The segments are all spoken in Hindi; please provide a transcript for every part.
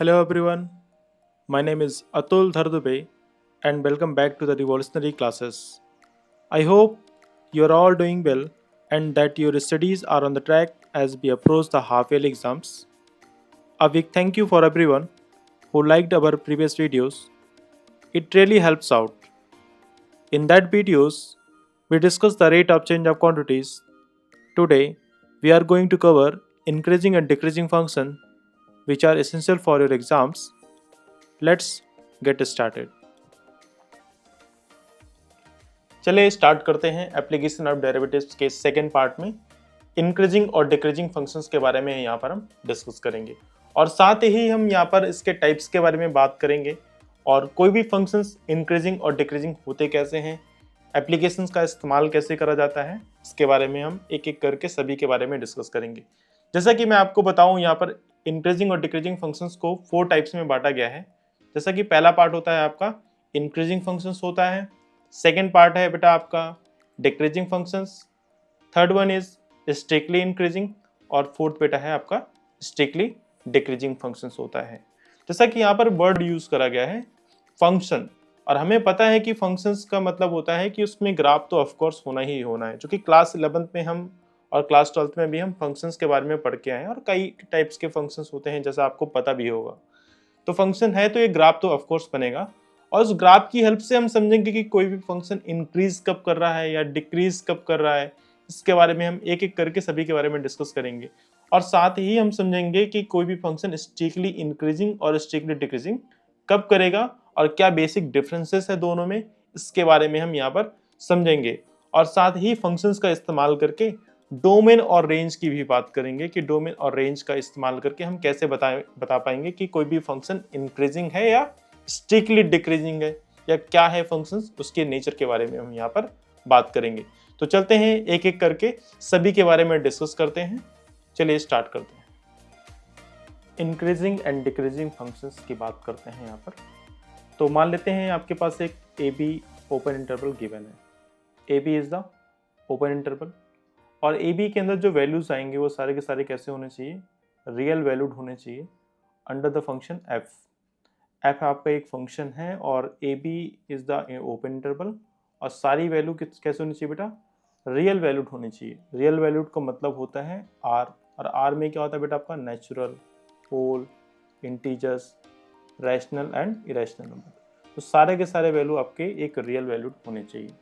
Hello everyone, my name is Atul Dhardube and welcome back to the Revolutionary Classes. I hope you are all doing well and that your studies are on the track as we approach the half-yearly exams. A big thank you for everyone who liked our previous videos. It really helps out. In that videos, we discussed the rate of change of quantities. Today, we are going to cover increasing and decreasing function which are essential for your exams. Let's get started. चलिए स्टार्ट करते हैं एप्लीकेशन ऑफ डेरिवेटिव्स के सेकेंड पार्ट में। इंक्रीजिंग और डिक्रीजिंग फंक्शंस के बारे में यहाँ पर हम डिस्कस करेंगे और साथ ही हम यहाँ पर इसके टाइप्स के बारे में बात करेंगे और कोई भी फंक्शंस इंक्रीजिंग और डिक्रीजिंग होते कैसे हैं, एप्लीकेशंस का इस्तेमाल कैसे करा जाता है, इसके बारे में हम एक एक करके सभी के बारे में डिस्कस करेंगे। जैसा कि मैं आपको बताऊँ, यहाँ पर इंक्रीजिंग और डिक्रीजिंग फंक्शंस को 4 टाइप्स में बांटा गया है। जैसा कि पहला पार्ट होता है आपका इंक्रीजिंग फंक्शंस होता है, सेकेंड पार्ट है बेटा आपका decreasing functions, third one is strictly increasing और फोर्थ बेटा है आपका स्ट्रिक्टली डिक्रीजिंग फंक्शंस होता है। जैसा कि यहाँ पर वर्ड यूज करा गया है फंक्शन, और हमें पता है कि फंक्शंस का मतलब होता है कि उसमें ग्राफ तो ऑफ कोर्स होना ही होना है, जो कि क्लास 11th में हम और क्लास 12th में भी हम फंक्शंस के बारे में पढ़ के आए हैं और कई टाइप्स के फंक्शंस होते हैं जैसा आपको पता भी होगा। तो फंक्शन है तो ये ग्राफ तो ऑफ कोर्स बनेगा और उस ग्राफ की हेल्प से हम समझेंगे कि कोई भी फंक्शन इंक्रीज कब कर रहा है या डिक्रीज कब कर रहा है। इसके बारे में हम एक एक करके सभी के बारे में डिस्कस करेंगे और साथ ही हम समझेंगे कि कोई भी फंक्शन स्ट्रिक्टली इंक्रीजिंग और स्ट्रिक्टली डिक्रीजिंग कब करेगा और क्या बेसिक डिफरेंसेस है दोनों में, इसके बारे में हम यहाँ पर समझेंगे। और साथ ही फंक्शंस का इस्तेमाल करके डोमेन और रेंज की भी बात करेंगे कि डोमेन और रेंज का इस्तेमाल करके हम कैसे बता पाएंगे कि कोई भी फंक्शन इंक्रीजिंग है या स्ट्रिक्टली डिक्रीजिंग है या क्या है फंक्शंस, उसके नेचर के बारे में हम यहाँ पर बात करेंगे। तो चलते हैं एक एक करके सभी के बारे में डिस्कस करते हैं। चलिए स्टार्ट करते हैं। इंक्रीजिंग एंड डिक्रीजिंग फंक्शंस की बात करते हैं यहाँ पर। तो मान लेते हैं आपके पास एक A B open interval given है। A B is the open interval और ए बी के अंदर जो वैल्यूज आएंगे वो सारे के सारे कैसे होने चाहिए, रियल वैल्यूड होने चाहिए under the function F. F आपका एक फंक्शन है और A B is the open interval और सारी वैल्यू कैसे होनी चाहिए बेटा, रियल वैल्यूड होनी चाहिए। रियल वैल्यूड का मतलब होता है आर, और आर में क्या होता है बेटा आपका natural, whole, integers, rational and irrational number. तो सारे के सारे वैल्यू आपके एक रियल वैल्यूड होने चाहिए।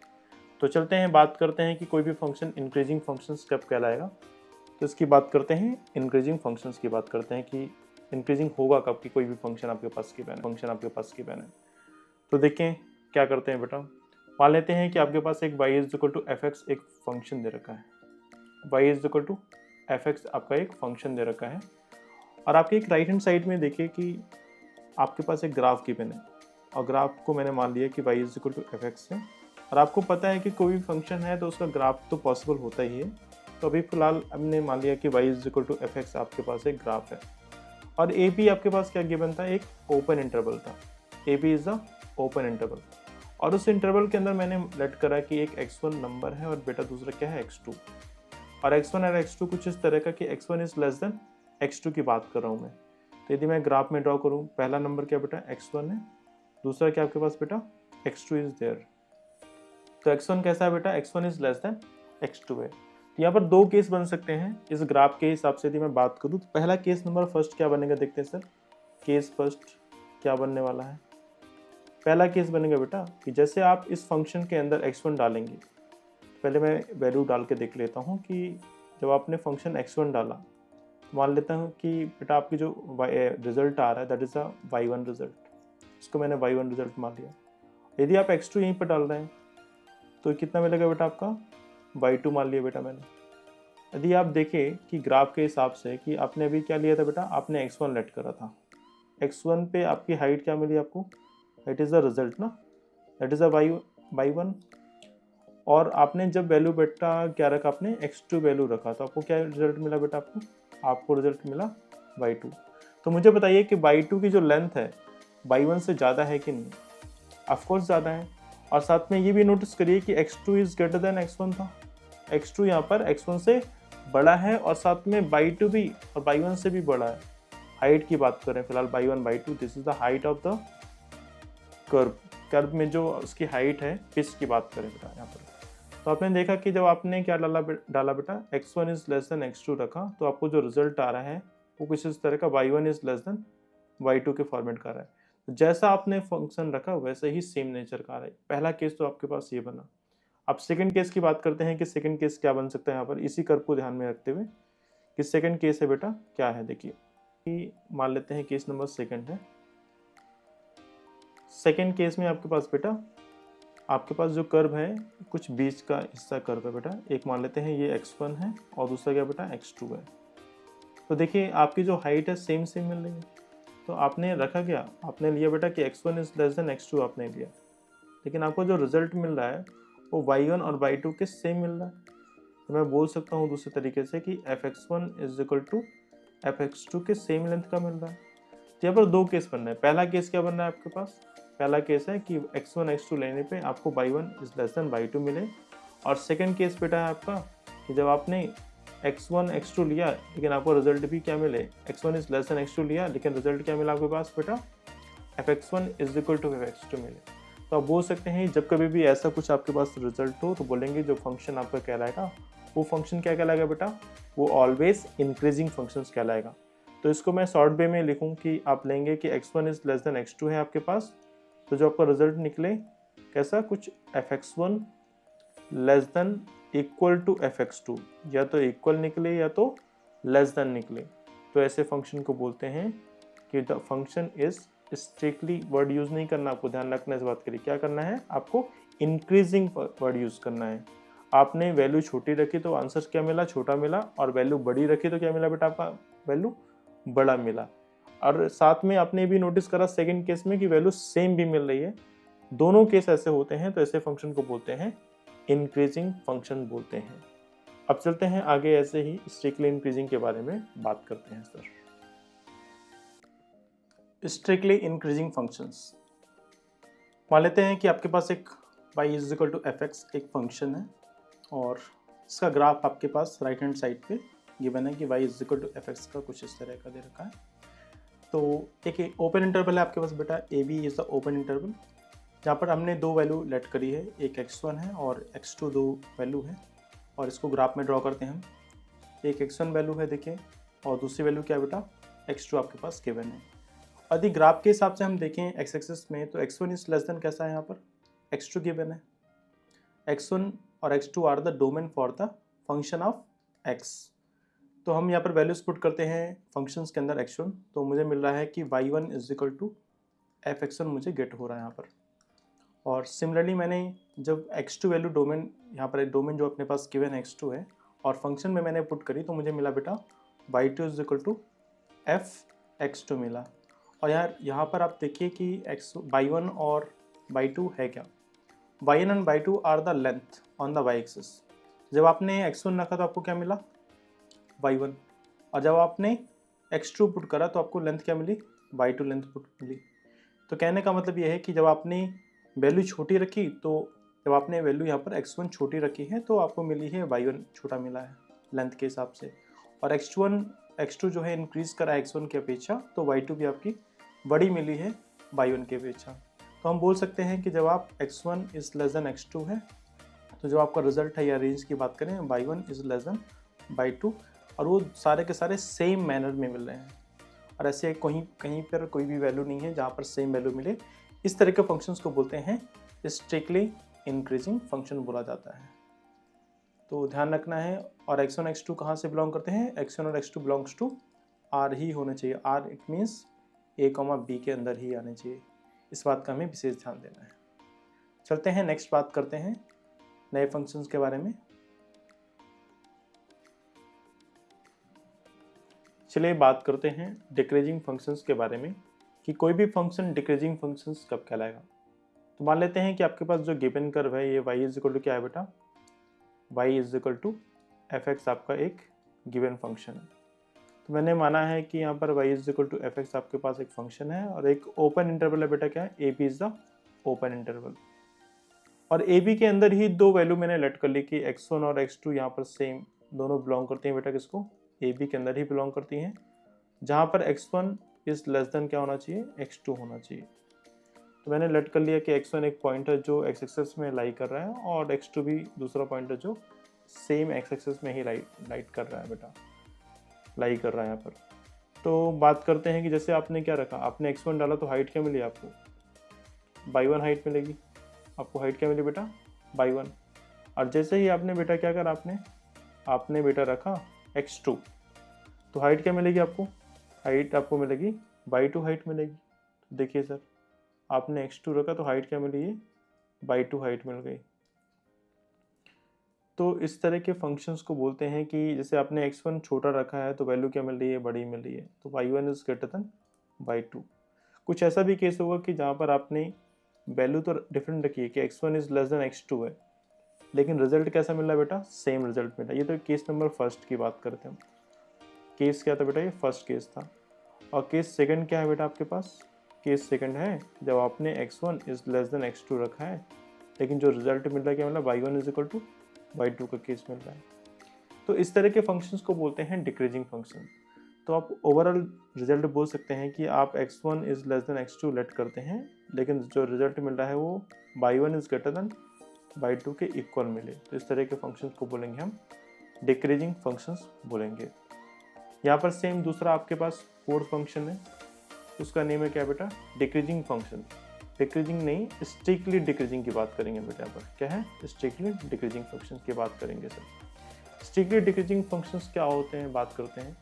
तो चलते हैं बात करते हैं कि कोई भी फंक्शन इंक्रीजिंग फंक्शंस कब कहलाएगा। तो इसकी बात करते हैं, इंक्रीजिंग फंक्शंस की बात करते हैं कि इंक्रीजिंग होगा कब कि कोई भी फंक्शन आपके पास गिवन है। तो देखें क्या करते हैं बेटा, मान लेते हैं कि आपके पास एक y is equal to F X एक फंक्शन दे रखा है। y is equal to F X आपका एक फंक्शन दे रखा है और आपके एक राइट हैंड साइड में देखिए कि आपके पास एक ग्राफ गिवन है और ग्राफ को मैंने मान लिया कि y is equal to F X है और आपको पता है कि कोई भी फंक्शन है तो उसका ग्राफ तो पॉसिबल होता ही है। तो अभी फिलहाल हमने मान लिया कि y is equal to F X आपके पास एक ग्राफ है और ए बी आपके पास क्या गिवन था, एक ओपन इंटरवल था। A B is the open interval और उस इंटरवल के अंदर मैंने लेट करा कि एक x1 नंबर है और बेटा दूसरा क्या है x2, और x1 और x2 कुछ इस तरह का कि x1 is less than x2 की बात कर रहा हूँ मैं। तो यदि मैं ग्राफ में ड्रॉ करूँ, पहला नंबर क्या बेटा x1 है, दूसरा क्या आपके पास बेटा x2 इज देयर। तो x1 कैसा है बेटा, x1 is less than x2 है। तो यहाँ पर दो केस बन सकते हैं इस ग्राफ के हिसाब से। यदि मैं बात करूँ तो पहला केस नंबर फर्स्ट क्या बनेगा, देखते हैं सर। केस फर्स्ट क्या बनने वाला है, पहला केस बनेगा बेटा कि जैसे आप इस फंक्शन के अंदर x1 डालेंगे, पहले मैं वैल्यू डाल के देख लेता हूँ कि जब आपने फंक्शन x1 डाला, मान लेता हूँ कि बेटा आपकी जो रिजल्ट आ रहा है that is a y1 result, इसको मैंने y1 रिजल्ट मान लिया। यदि आप x2 यहीं पर डाल रहे हैं तो कितना मिलेगा बेटा आपका y2 मान लिया बेटा मैंने। यदि आप देखें कि ग्राफ के हिसाब से कि आपने अभी क्या लिया था बेटा, आपने x1 लेट करा था, x1 पे आपकी हाइट क्या मिली आपको, दैट इज द रिजल्ट ना, दैट इज अ y1। और आपने जब वैल्यू बेटा क्या रखा, आपने x2 वैल्यू रखा तो आपको क्या रिजल्ट मिला बेटा, आपको रिजल्ट मिला y2। तो मुझे बताइए कि y2 की जो लेंथ है y1 से ज़्यादा है कि नहीं, ऑफकोर्स ज़्यादा है। और साथ में ये भी नोटिस करिए कि x2 is greater than x1 था, x2 यहाँ पर x1 से बड़ा है और साथ में y2 भी और y1 से भी बड़ा है। हाइट की बात करें फिलहाल y1 y2, this is the height of the curve. Curve में जो उसकी हाइट है, पिच की बात करें बेटा यहाँ पर, तो आपने देखा कि जब आपने क्या डाला बेटा x1 is less than x2 रखा, तो आपको जो रिजल्ट आ रहा है वो कुछ इस तरह का y1 is less than y2 के फॉर्मेट का रहा है। तो जैसा आपने फंक्शन रखा वैसे ही सेम नेचर का आ रहा है। पहला केस तो आपके पास ये बना। अब सेकंड केस की बात करते हैं कि सेकंड केस क्या बन सकता है यहाँ पर, इसी कर्व को ध्यान में रखते हुए कि सेकंड केस है बेटा क्या है। देखिए मान लेते हैं केस नंबर सेकंड है। सेकंड केस में आपके पास बेटा आपके पास जो कर्व है कुछ बीच का हिस्सा कर्व है बेटा। एक मान लेते हैं ये x1 है और दूसरा क्या बेटा x2 है। तो देखिए आपकी जो हाइट है सेम सेम मिल रही है। तो आपने रखा क्या, आपने लिया बेटा कि x1 is less than x2 आपने लिया, लेकिन आपको जो रिजल्ट मिल रहा है वो y1 और y2 के सेम मिल रहा है। तो मैं बोल सकता हूँ दूसरे तरीके से कि fx1 is equal to fx2 के सेम लेंथ का मिल रहा है। तो यहाँ पर दो केस बन रहे हैं। पहला केस क्या बन रहा है आपके पास, पहला केस है कि x1 x2 लेने पे आपको y1 is less than y2 मिले, और सेकंड केस बेटा है आपका कि जब आपने x1 x2 लिया लेकिन आपको रिजल्ट भी क्या मिले, x1 is less than x2 लिया लेकिन रिजल्ट क्या मिला आपके पास बेटा, fx1 is equal to fx2 मिले। तो आप बोल सकते हैं जब कभी भी ऐसा कुछ आपके पास रिजल्ट हो तो बोलेंगे जो फंक्शन आपका कहलाएगा वो फंक्शन क्या कहलाएगा बेटा, वो ऑलवेज इंक्रीजिंग फंक्शन कहलाएगा। तो इसको मैं शॉर्ट वे में लिखूं कि आप लेंगे कि x1 is less than x2 है आपके पास, तो जो आपका रिजल्ट निकले कैसा, कुछ fx1 less than equal to fx2, या तो इक्वल निकले या तो लेस देन निकले, तो ऐसे फंक्शन को बोलते हैं कि the function is strictly, word use नहीं करना, आपको ध्यान रखना इस बात के लिए, क्या करना है आपको, इंक्रीजिंग वर्ड यूज करना है। आपने वैल्यू छोटी रखी तो आंसर क्या मिला, छोटा मिला, और वैल्यू बड़ी रखी तो क्या मिला बेटा, आपका वैल्यू बड़ा मिला। और साथ में आपने भी नोटिस करा सेकंड केस में कि वैल्यू सेम भी मिल रही है। दोनों केस ऐसे होते हैं तो ऐसे फंक्शन को बोलते हैं इंक्रीजिंग फंक्शन बोलते हैं। अब चलते हैं आगे, ऐसे ही स्ट्रिक्टली इंक्रीजिंग के बारे में बात करते हैं सर। स्ट्रिक्टली इंक्रीजिंग फंक्शंस, मान लेते हैं कि आपके पास एक y is equal to F X एक फंक्शन है और इसका ग्राफ आपके पास राइट हैंड साइड पे गिवन है कि y is equal to F X का कुछ इस तरह का दे रखा है। तो एक ओपन इंटरवल है आपके पास बेटा, A B is the open interval, जहाँ पर हमने दो वैल्यू लेट करी है, एक x1 है और x2 दो वैल्यू है, और इसको ग्राफ में ड्रॉ करते हैं हम। एक x1 वैल्यू है देखिए, और दूसरी वैल्यू क्या है बेटा, x2 आपके पास गिवन है। यदि ग्राफ के हिसाब से हम देखें एक्स एक्सिस में तो x1 इज लेस देन कैसा है, यहाँ पर x2 गिवन है। x1 और x2 are the domain for the function of x। तो हम यहाँ पर वैल्यूज पुट करते हैं फंक्शंस के अंदर x1, तो मुझे मिल रहा है कि y1 is equal to fx1 मुझे गेट हो रहा है यहाँ पर। और सिमिलरली मैंने जब x2 वैल्यू डोमेन, यहाँ पर एक डोमेन जो अपने पास गिवन x2 है और फंक्शन में मैंने पुट करी, तो मुझे मिला बेटा y2 is equal to fx2 मिला। और यहाँ पर आप देखिए कि y1 और y2 है क्या, y1 and y2 are the length on the y axis. जब आपने x1 रखा तो आपको क्या मिला, y1, और जब आपने x2 पुट करा तो आपको लेंथ क्या मिली, y2 लेंथ पुट मिली। तो कहने का मतलब ये है कि जब आपने वैल्यू छोटी रखी, तो जब आपने वैल्यू यहाँ पर x1 छोटी रखी है तो आपको मिली है y1 छोटा मिला है लेंथ के हिसाब से, और x2 जो है इंक्रीज करा x1 की अपेक्षा, तो y2 भी आपकी बड़ी मिली है y1 की अपेक्षा। तो हम बोल सकते हैं कि जब आप x1 is less than x2 है, तो जो आपका रिजल्ट है या रेंज की बात करें y1 is less than y2, और वो सारे के सारे सेम मैनर में मिल रहे हैं, और ऐसे कहीं पर कोई भी वैल्यू नहीं है जहाँ पर सेम वैल्यू मिले। इस तरह के फंक्शंस को बोलते हैं स्ट्रिक्टली इंक्रीजिंग फंक्शन बोला जाता है। तो ध्यान रखना है। और x1 x2 कहाँ से बिलोंग करते हैं, x1 और x2 बिलोंग्स टू R ही होने चाहिए। R it means a, b के अंदर ही आने चाहिए। इस बात का हमें विशेष ध्यान देना है। चलते हैं नेक्स्ट बात करते हैं नए फंक्शंस के बारे में। चलिए बात करते हैं डिक्रीजिंग फंक्शंस के बारे में कि कोई भी फंक्शन डिक्रीजिंग फंक्शंस कब कहलाएगा। तो मान लेते हैं कि आपके पास जो गिवन कर्व है ये y इज इक्वल टू क्या है बेटा, y is equal to F X आपका एक गिवन फंक्शन है। तो मैंने माना है कि यहाँ पर y is equal to F X आपके पास एक फंक्शन है और एक ओपन इंटरवल है बेटा, क्या है, A B is the open interval, और ए बी के अंदर ही दो वैल्यू मैंने लेट कर ली कि x1 और x2 यहाँ पर सेम दोनों बिलोंग करती हैं बेटा किसको, ए बी के अंदर ही बिलोंग करती हैं। जहाँ पर x1 इज लेस देन क्या होना चाहिए, x2 होना चाहिए। तो मैंने लेट कर लिया कि x1 एक पॉइंट है जो x एक्सिस में लाई कर रहा है और x2 भी दूसरा पॉइंट है जो सेम x एक्सिस में ही लाइट कर रहा है बेटा, लाई कर रहा है यहाँ पर। तो बात करते हैं कि जैसे आपने क्या रखा, आपने x1 डाला तो हाइट क्या मिली आपको, y1 हाइट मिलेगी। आपको हाइट क्या मिली बेटा, y1। और जैसे ही आपने बेटा क्या करा, आपने बेटा रखा x2, तो हाइट क्या मिलेगी आपको, हाइट आपको मिलेगी y2 हाइट मिलेगी। तो देखिए सर, आपने x2 रखा तो हाइट क्या मिली, y2 हाइट मिल गई। तो इस तरह के फंक्शंस को बोलते हैं कि जैसे आपने x1 छोटा रखा है तो वैल्यू क्या मिल रही है, बड़ी मिल रही है, तो y1 is greater than y2। कुछ ऐसा भी केस होगा कि जहाँ पर आपने वैल्यू तो डिफरेंट रखी है कि x1 is less than x2 है, लेकिन रिजल्ट कैसा मिल रहा है बेटा, सेम रिजल्ट मिला। ये तो केस नंबर फर्स्ट की बात करते हैं हम। केस क्या था बेटा, ये फर्स्ट केस था। और केस सेकंड क्या है बेटा आपके पास, केस सेकंड है जब आपने x1 is less than x2 रखा है, लेकिन जो रिजल्ट मिल रहा है क्या मिला, y1 is equal to y2 का केस मिल रहा है। तो इस तरह के फंक्शंस को बोलते हैं डिक्रीजिंग फंक्शन। तो आप ओवरऑल रिजल्ट बोल सकते हैं कि आप x1 is less than x2 late करते हैं, लेकिन जो रिजल्ट मिल रहा है वो y1 is greater than y2 के इक्वल मिले। तो इस तरह के फंक्शंस को बोलेंगे हम डिक्रीजिंग फंक्शंस बोलेंगे। यहाँ पर सेम दूसरा आपके पास फोर्थ फंक्शन है, उसका नेम है क्या बेटा, डिक्रीजिंग फंक्शन। डिक्रीजिंग नहीं, स्ट्रिक्टली डिक्रीजिंग की बात करेंगे बेटा। यहाँ पर क्या है, स्ट्रिक्टली डिक्रीजिंग फंक्शंस की बात करेंगे सर। स्ट्रिक्टली डिक्रीजिंग फंक्शंस क्या होते हैं, बात करते हैं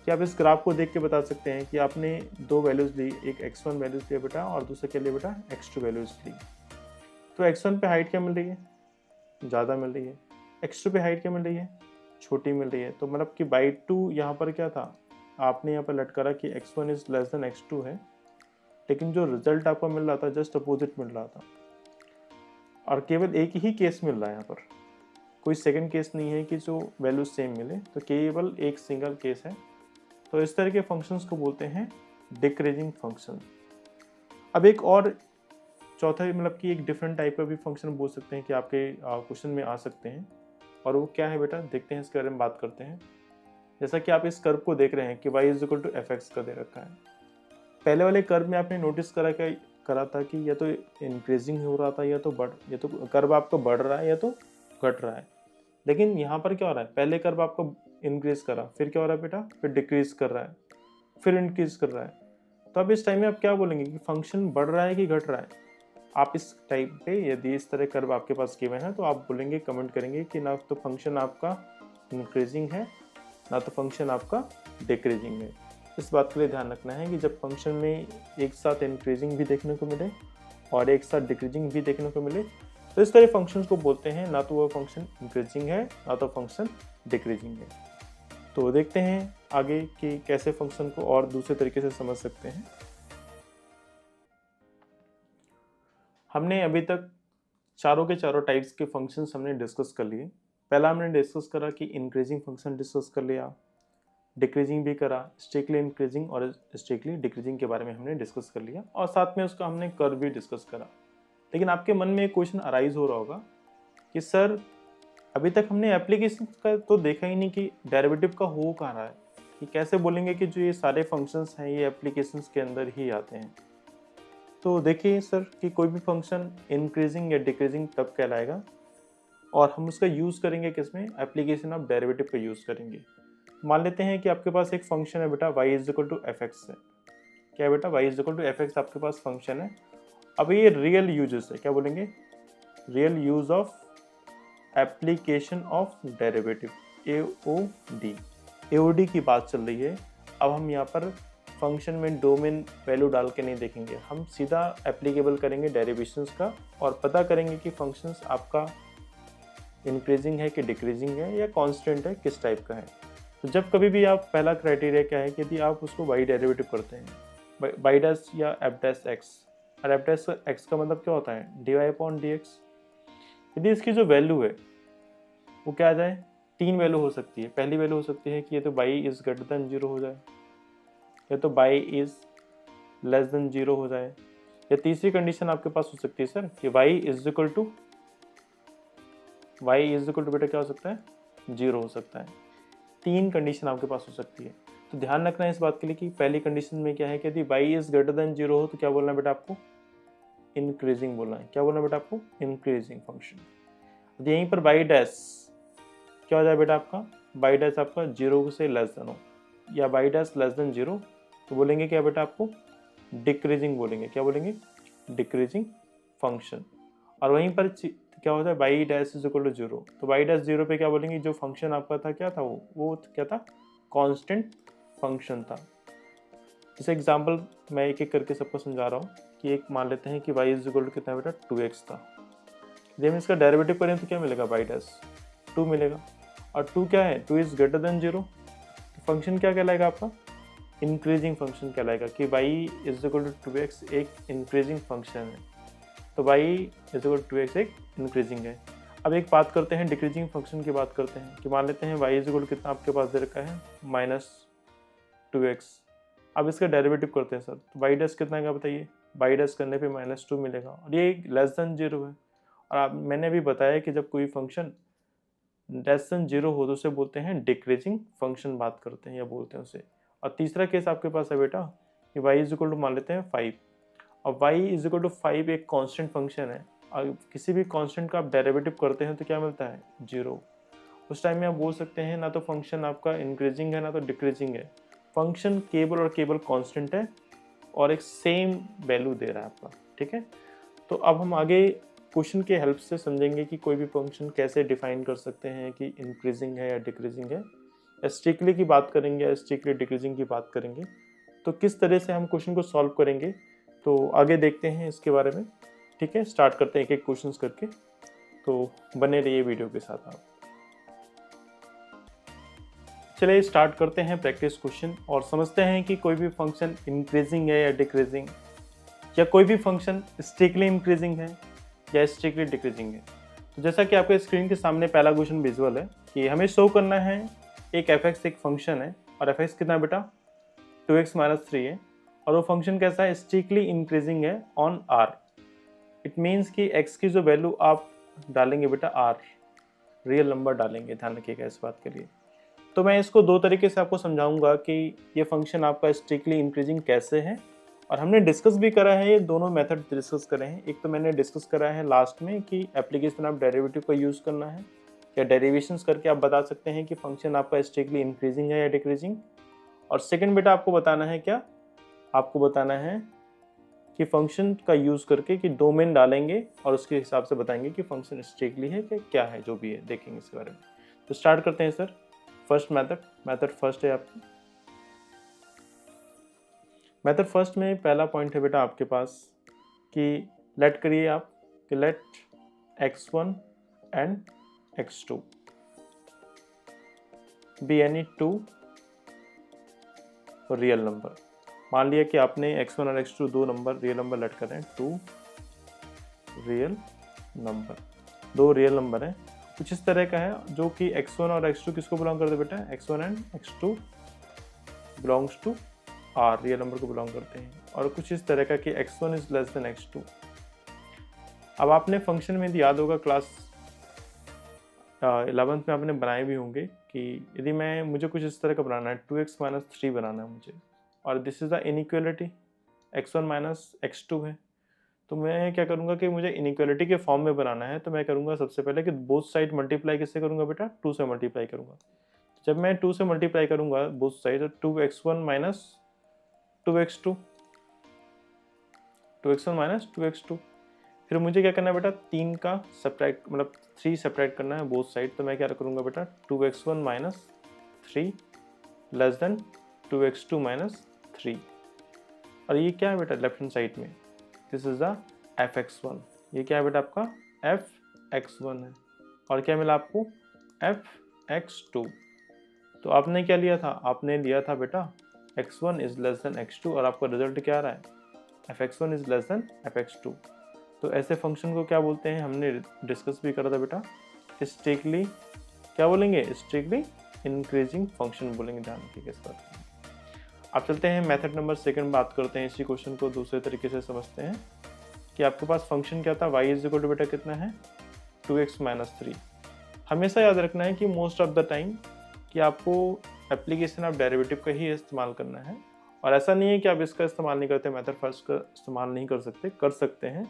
कि आप इस ग्राफ को देख के बता सकते हैं कि आपने दो वैल्यूज ली, एक x1 वैल्यूज लिया बेटा और दूसरे के लिए बेटा x2 वैल्यूज ली। तो x1 पे हाइट क्या मिल रही है, ज़्यादा मिल रही है, x2 पे हाइट क्या मिल रही है, छोटी मिल रही है। तो मतलब कि बाई 2 यहाँ पर क्या था, आपने यहाँ पर लट करा कि x1 is less than x2 है, लेकिन जो रिजल्ट आपको मिल रहा था जस्ट अपोजिट मिल रहा था। और केवल एक ही केस मिल रहा है यहाँ पर, कोई सेकंड केस नहीं है कि जो वैल्यू सेम मिले, तो केवल एक सिंगल केस है। तो इस तरह के फंक्शंस को बोलते हैं डिक्रीजिंग फंक्शन। अब एक और चौथा मतलब कि एक डिफरेंट टाइप का भी फंक्शन बोल सकते हैं कि आपके क्वेश्चन में आ सकते हैं, और वो क्या है बेटा, देखते हैं, इसके बारे में बात करते हैं। जैसा कि आप इस कर्व को देख रहे हैं कि y is equal to F X का दे रखा है। पहले वाले कर्व में आपने नोटिस करा था कि या तो इंक्रीजिंग हो रहा था या तो कर्व आपका बढ़ रहा है या तो घट रहा है। लेकिन यहाँ पर क्या हो रहा है, पहले कर्व आपको इंक्रीज करा, फिर क्या हो रहा है बेटा, फिर डिक्रीज कर रहा है, फिर इंक्रीज कर रहा है। तो अब इस टाइम में आप क्या बोलेंगे कि फंक्शन बढ़ रहा है कि घट रहा है। आप इस टाइप पे यदि इस तरह कर्व आपके पास गिवन है तो आप बोलेंगे, कमेंट करेंगे कि ना तो फंक्शन आपका इंक्रीजिंग है ना तो फंक्शन आपका डिक्रीजिंग है। इस बात के लिए ध्यान रखना है कि जब फंक्शन में एक साथ इंक्रीजिंग भी देखने को मिले और एक साथ डिक्रीजिंग भी देखने को मिले, तो इस तरह फंक्शंस को बोलते हैं ना तो वह फंक्शन इंक्रीजिंग है ना तो फंक्शन डिक्रीजिंग है। तो देखते हैं आगे कि कैसे फंक्शन को और दूसरे तरीके से समझ सकते हैं। हमने अभी तक चारों के चारों टाइप्स के फंक्शंस हमने डिस्कस कर लिए। पहला हमने डिस्कस करा कि इंक्रीजिंग फंक्शन डिस्कस कर लिया, डिक्रीजिंग भी करा, स्ट्रिक्टली इंक्रीजिंग और स्ट्रिक्टली डिक्रीजिंग के बारे में हमने डिस्कस कर लिया, और साथ में उसका हमने कर्व भी डिस्कस करा। लेकिन आपके मन में एक क्वेश्चन अराइज हो रहा होगा कि सर अभी तक हमने एप्लीकेशन का तो देखा ही नहीं कि डेरिवेटिव का हो कहाँ रहा है, कि कैसे बोलेंगे कि जो ये सारे फंक्शंस हैं ये एप्लीकेशंस के अंदर ही आते हैं। तो देखिए सर कि कोई भी फंक्शन इंक्रीजिंग या डिक्रीजिंग तब कहलाएगा और हम उसका यूज़ करेंगे किसमें, एप्लीकेशन ऑफ डेरिवेटिव पे यूज़ करेंगे। मान लेते हैं कि आपके पास एक फंक्शन है बेटा y is equal to F X है। क्या है बेटा, y is equal to F X आपके पास फंक्शन है। अब ये रियल यूजेस है, क्या बोलेंगे, real use of application of derivative, AOD की बात चल रही है। अब हम यहाँ पर फंक्शन में डोमेन वैल्यू डाल के नहीं देखेंगे, हम सीधा एप्लीकेबल करेंगे डेरिवेशंस का और पता करेंगे कि फंक्शंस आपका इंक्रीजिंग है कि डिक्रीजिंग है या कांस्टेंट है, किस टाइप का है। तो जब कभी भी आप, पहला क्राइटेरिया क्या है कि यदि आप उसको y डेरिवेटिव करते हैं, y डैश या f डैश x, और f डैश x का मतलब क्या होता है, dy/dx। यदि इसकी जो वैल्यू है वो क्या आ जाए, तीन वैल्यू हो सकती है। पहली वैल्यू हो सकती है कि ये तो y इज ग्रेटर देन 0 हो जाए, या तो y इज लेस देन 0 हो जाए, या तीसरी कंडीशन आपके पास हो सकती है सर कि y इज इक्वल टू बेटा क्या हो सकता है, 0 हो सकता है। तीन कंडीशन आपके पास हो सकती है। तो ध्यान रखना है इस बात के लिए कि पहली कंडीशन में क्या है कि यदि y इज ग्रेटर देन 0 हो तो क्या बोलना है बेटा आपको, इंक्रीजिंग बोलना है। क्या बोलना है बेटा आपको, इंक्रीजिंग फंक्शन। यहीं पर y डैश क्या हो जाए बेटा आपका, y डैश आपका 0 से लेस देन हो या y डैश लेस देन 0 तो बोलेंगे क्या बेटा आपको, डिक्रीजिंग बोलेंगे। क्या बोलेंगे, डिक्रीजिंग फंक्शन। और वहीं पर क्या होता है, y dash is equal to 0 तो y डैश 0 पे क्या बोलेंगे, जो फंक्शन आपका था क्या था, वो क्या था, कांस्टेंट फंक्शन था। जैसे एग्जांपल मैं एक एक करके सबको समझा रहा हूँ कि एक मान लेते हैं कि y इज इक्वल टू कितना बेटा 2x था। जब हम इसका डेरिवेटिव करें तो क्या मिलेगा, y डैश 2 मिलेगा। और 2 क्या है, 2 इज ग्रेटर देन 0 तो फंक्शन क्या कहलाएगा आपका, इंक्रीजिंग फंक्शन कहलाएगा कि y is equal to 2x एक इंक्रीजिंग फंक्शन है। तो y is equal to 2x एक इंक्रीजिंग है। अब एक बात करते हैं डिक्रीजिंग फंक्शन की बात करते हैं कि मान लेते हैं y इज इक्वल टू कितना आपके पास दे रखा है, -2x। अब इसका डेरिवेटिव करते हैं सर, तो y डैश कितना है बताइए, y डैश करने पे -2 मिलेगा और ये लेस देन 0 है। और आप मैंने अभी बताया कि जब कोई फंक्शन लेस देन 0 हो तो उसे बोलते हैं डिक्रीजिंग फंक्शन बात करते हैं या बोलते हैं उसे। और तीसरा केस आपके पास है बेटा कि y इज इक्वल टू मान लेते हैं 5। अब y इज इक्वल टू 5 एक कांस्टेंट फंक्शन है और किसी भी कांस्टेंट का आप डेरिवेटिव करते हैं तो क्या मिलता है, 0। उस टाइम में आप बोल सकते हैं ना तो फंक्शन आपका इंक्रीजिंग है ना तो डिक्रीजिंग है, फंक्शन केवल और केवल कांस्टेंट है और एक सेम वैल्यू दे रहा है आपका, ठीक है। तो अब हम आगे क्वेश्चन के हेल्प से समझेंगे कि कोई भी फंक्शन कैसे डिफाइन कर सकते हैं कि इंक्रीजिंग है या डिक्रीजिंग है, स्ट्रिक्टली की बात करेंगे या स्ट्रिक्टली डिक्रीजिंग की बात करेंगे। तो किस तरह से हम क्वेश्चन को सॉल्व करेंगे तो आगे देखते हैं इसके बारे में, ठीक है। स्टार्ट करते हैं एक एक क्वेश्चंस करके, तो बने रहिए वीडियो के साथ आप। चलिए स्टार्ट करते हैं प्रैक्टिस क्वेश्चन और समझते हैं कि कोई भी फंक्शन इंक्रीजिंग है या डिक्रीजिंग, या कोई भी फंक्शन स्ट्रिक्टली इंक्रीजिंग है या स्ट्रिक्टली डिक्रीजिंग है। तो जैसा कि आपके स्क्रीन के सामने पहला क्वेश्चन विजुअल है कि हमें शो करना है एक f(x) एक फंक्शन है और f(x) कितना है बेटा 2x - 3 है और वो फंक्शन कैसा है, स्ट्रिक्टली इंक्रीजिंग है ऑन r। इट मीन्स कि x की जो वैल्यू आप डालेंगे बेटा r, रियल नंबर डालेंगे, ध्यान रखिएगा इस बात के लिए। तो मैं इसको दो तरीके से आपको समझाऊंगा कि ये फंक्शन आपका स्ट्रिक्टली इंक्रीजिंग कैसे है, और हमने डिस्कस भी करा है, ये दोनों मेथड डिस्कस करे हैं। एक तो मैंने डिस्कस करा है लास्ट में कि एप्लीकेशन ऑफ डेरिवेटिव का यूज़ करना है या डेरिवेशंस करके आप बता सकते हैं कि फंक्शन आपका स्ट्रिक्टली इंक्रीजिंग है या डिक्रीजिंग। और सेकंड बेटा आपको बताना है क्या, आपको बताना है कि फंक्शन का यूज़ करके कि डोमेन डालेंगे और उसके हिसाब से बताएंगे कि फंक्शन स्ट्रिक्टली है कि क्या है, जो भी है देखेंगे इसके बारे में। तो स्टार्ट करते हैं सर। फर्स्ट मेथड फर्स्ट है आपकी। मेथड फर्स्ट में पहला पॉइंट है बेटा आपके पास कि लेट करिए आप कि let x1 and x2 be any two real number. मान लिया कि आपने x1 और x2 दो नंबर रियल नंबर लेट कर रहे हैं, टू रियल नंबर, दो रियल नंबर है। कुछ इस तरह का है जो कि x1 और x2 किसको बिलोंग करते हैं बेटा, x1 and x2 belongs to r, real number को बिलोंग करते हैं। और कुछ इस तरह का कि x1 is less than x2। अब आपने फंक्शन में याद होगा क्लास 11th में आपने बनाए भी होंगे कि यदि मुझे कुछ इस तरह का बनाना है, 2x - 3 बनाना है मुझे, और this is the inequality, x1 - x2 है। तो मैं क्या करूँगा कि मुझे इनइक्वालिटी के फॉर्म में बनाना है, तो मैं करूँगा सबसे पहले कि बोथ साइड मल्टीप्लाई किससे करूँगा बेटा, 2 से मल्टीप्लाई करूँगा। जब मैं 2 से मल्टीप्लाई करूँगा बोथ साइड, तो 2x1 - 2x2, 2x1 - 2x2। फिर मुझे क्या करना है बेटा, 3 का सब्ट्रैक्ट, मतलब 3 सब्ट्रैक्ट करना है बोथ साइड। तो मैं क्या करूँगा बेटा, 2x1 - 3 लेस देन 2x2 - 3। और ये क्या है बेटा लेफ्ट हैंड साइड में, दिस इज द f(x1), ये क्या है बेटा आपका f(x1) है। और क्या मिला आपको, f(x2). तो आपने क्या लिया था, आपने लिया था बेटा x1 is less than x2 और आपका रिजल्ट क्या आ रहा है, f(x1) is less than f(x2). तो ऐसे फंक्शन को क्या बोलते हैं, हमने डिस्कस भी करा था बेटा, स्ट्रिक्टली क्या बोलेंगे, स्ट्रिक्टली इंक्रीजिंग फंक्शन बोलेंगे, ध्यान रखिएगा इस बात। अब चलते हैं मेथड नंबर सेकंड, बात करते हैं इसी क्वेश्चन को दूसरे तरीके से समझते हैं कि आपके पास फंक्शन क्या था, y इज इक्वल टू बेटा कितना है 2x - 3। हमेशा याद रखना है कि मोस्ट ऑफ द टाइम कि आपको एप्लीकेशन ऑफ डेरिवेटिव का ही इस्तेमाल करना है। और ऐसा नहीं है कि आप इसका इस्तेमाल नहीं करते, मेथड फर्स्ट का इस्तेमाल नहीं कर सकते हैं,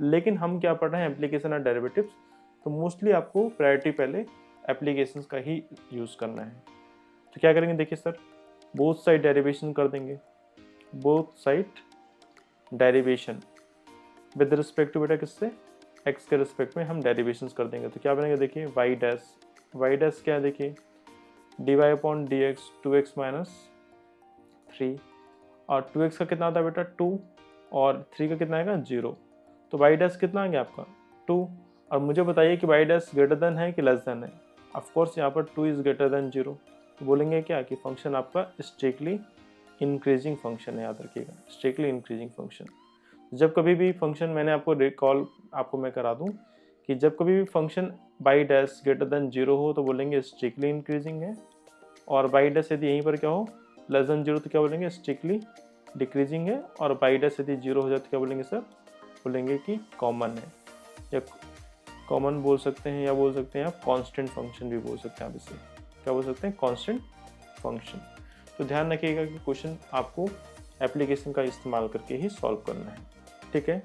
लेकिन हम क्या पढ़ रहे हैं एप्लीकेशन ऑफ डेरिवेटिव्स, तो मोस्टली आपको प्रायोरिटी पहले एप्लीकेशंस का ही यूज़ करना है। तो क्या करेंगे देखिए सर, बोथ साइड डेरिवेशन कर देंगे, both side derivation with respect to बेटा किससे, एक्स के रिस्पेक्ट में हम डेरिवेशंस कर देंगे। तो क्या बनेगा देखिए, वाई डैश क्या है देखिए, D Y upon D X 2x minus 3, और 2x का कितना आता है बेटा 2, और 3 का कितना आएगा 0, तो वाई डैश कितना आ गया आपका 2। और मुझे बताइए कि वाई डैश ग्रेटर देन है कि लेस देन है। ऑफकोर्स यहाँ पर 2 इज़ ग्रेटर देन 0, तो बोलेंगे क्या कि फंक्शन आपका स्ट्रिक्टली इंक्रीजिंग फंक्शन है, याद रखिएगा स्ट्रिक्टली इंक्रीजिंग फंक्शन। जब कभी भी फंक्शन, मैंने आपको रिकॉल आपको मैं करा दूं कि जब कभी भी function by dash greater than 0 हो तो बोलेंगे स्ट्रिक्टली इंक्रीजिंग है, और बाई डैश यदि यहीं पर क्या हो लेस देन 0 तो क्या बोलेंगे स्ट्रिक्टली डिक्रीजिंग है, और बाई डैश यदि 0 हो जाए तो क्या बोलेंगे सर, बोलेंगे कि कॉमन है, या कॉमन बोल सकते हैं, या बोल सकते हैं आप कांस्टेंट फंक्शन भी बोल सकते हैं आप इसे, क्या बोल सकते हैं कांस्टेंट फंक्शन। तो ध्यान रखिएगा कि क्वेश्चन आपको एप्लीकेशन का इस्तेमाल करके ही सॉल्व करना है, ठीक है।